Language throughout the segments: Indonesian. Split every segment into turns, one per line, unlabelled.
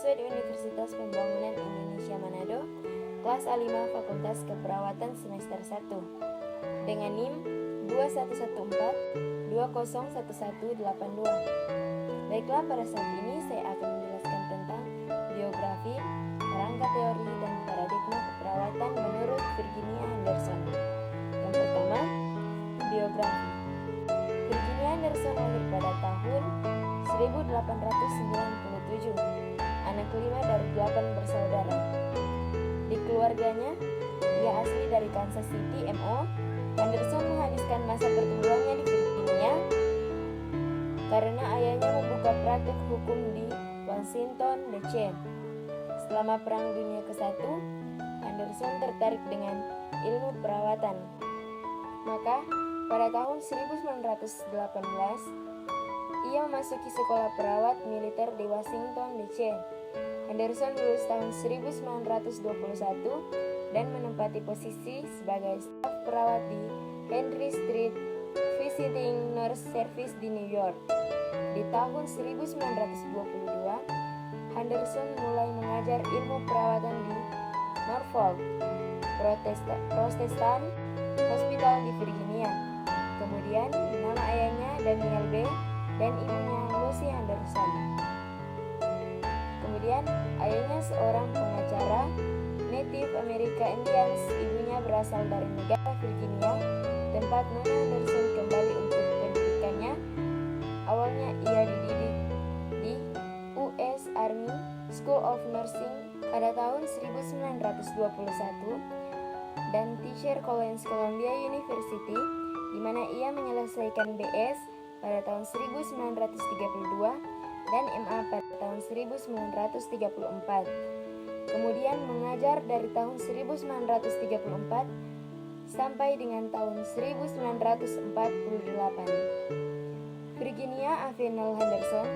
mahasiswa di Universitas Pembangunan Indonesia Manado, kelas A5 Fakultas Keperawatan semester 1 dengan NIM 2114201182. Baiklah, pada saat ini saya akan menjelaskan tentang biografi, kerangka teori, dan paradigma keperawatan menurut Virginia Henderson. Yang pertama, biografi. Virginia Henderson lahir pada tahun 1897, anak kelima dari 8 bersaudara. Di keluarganya, ia asli dari Kansas City, MO. Henderson menghabiskan masa pertumbuhannya di Virginia karena ayahnya membuka praktek hukum di Washington, D.C. Selama Perang Dunia ke-1, Henderson tertarik dengan ilmu perawatan. Maka, pada tahun 1918, ia memasuki sekolah perawat militer di Washington, D.C. Henderson lulus tahun 1921 dan menempati posisi sebagai staf perawat di Henry Street Visiting Nurse Service di New York. Di tahun 1922, Henderson mulai mengajar ilmu perawatan di Norfolk Protestant Hospital di Virginia. Kemudian, nama ayahnya Daniel B. dan ibunya Lucy Henderson. Kemudian, ayahnya seorang pengacara Native American Indians, ibunya berasal dari negara Virginia, tempat Nona Henderson kembali untuk pendidikannya. Awalnya ia dididik di US Army School of Nursing pada tahun 1921 dan Teacher College Columbia University, di mana ia menyelesaikan BS pada tahun 1932 dan MA pada tahun 1934. Kemudian mengajar dari tahun 1934 sampai dengan tahun 1948. Virginia Avenel Henderson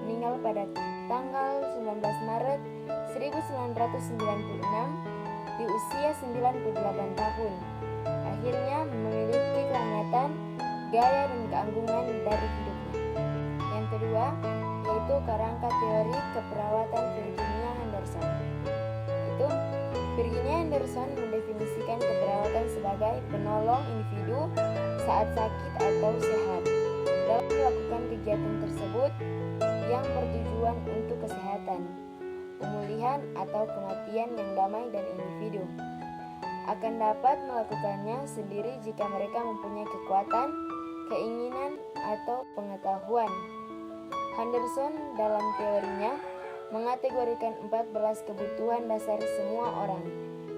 meninggal pada tanggal 19 Maret 1996 di usia 98 tahun. Akhirnya memiliki kehangatan, gaya dan keanggunan dari hidupnya. Yang kedua, yaitu kerangka teori keperawatan Virginia Henderson. Virginia Henderson mendefinisikan keperawatan sebagai penolong individu saat sakit atau sehat. Dalam melakukan kegiatan tersebut yang bertujuan untuk kesehatan, pemulihan atau kematian yang damai dan individu akan dapat melakukannya sendiri jika mereka mempunyai kekuatan, keinginan, atau pengetahuan. Henderson dalam teorinya mengategorikan 14 kebutuhan dasar semua orang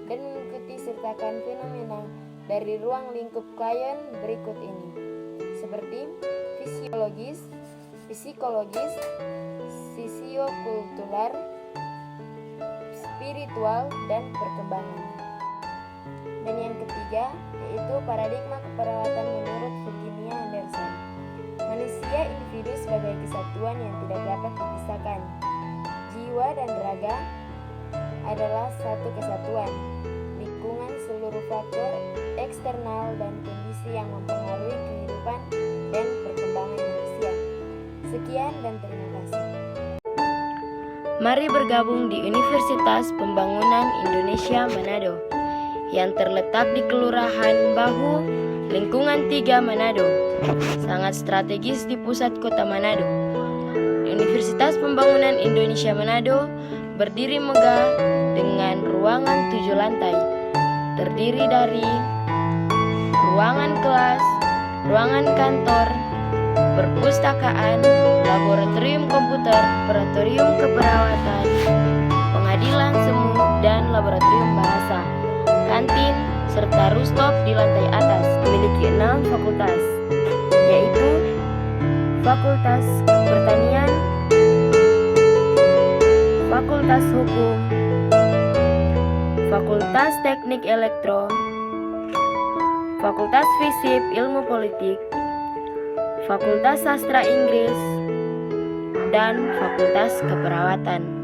dan mengikuti sertakan fenomena dari ruang lingkup klien berikut ini, seperti fisiologis, psikologis, sosiokultural, spiritual, dan perkembangan. Dan yang ketiga, yaitu paradigma keperawatan menurut Virginia Henderson. Manusia individu sebagai kesatuan yang tidak dapat dipisahkan. Jiwa dan raga adalah satu kesatuan. Lingkungan seluruh faktor eksternal dan kondisi yang mempengaruhi kehidupan dan perkembangan manusia. Sekian dan terima kasih.
Mari bergabung di Universitas Pembangunan Indonesia Manado yang terletak di Kelurahan Bahu, Lingkungan 3 Manado. Sangat strategis di pusat kota Manado. Universitas Pembangunan Indonesia Manado berdiri megah dengan ruangan 7 lantai, terdiri dari ruangan kelas, ruangan kantor, perpustakaan, laboratorium komputer, laboratorium keperawatan, pengadilan semu, dan laboratorium bahasa, kantin, serta rooftop di lantai atas. Memiliki 6 fakultas, yaitu Fakultas Pertanian, Fakultas Hukum, Fakultas Teknik Elektro, Fakultas Fisip Ilmu Politik, Fakultas Sastra Inggris, dan Fakultas Keperawatan.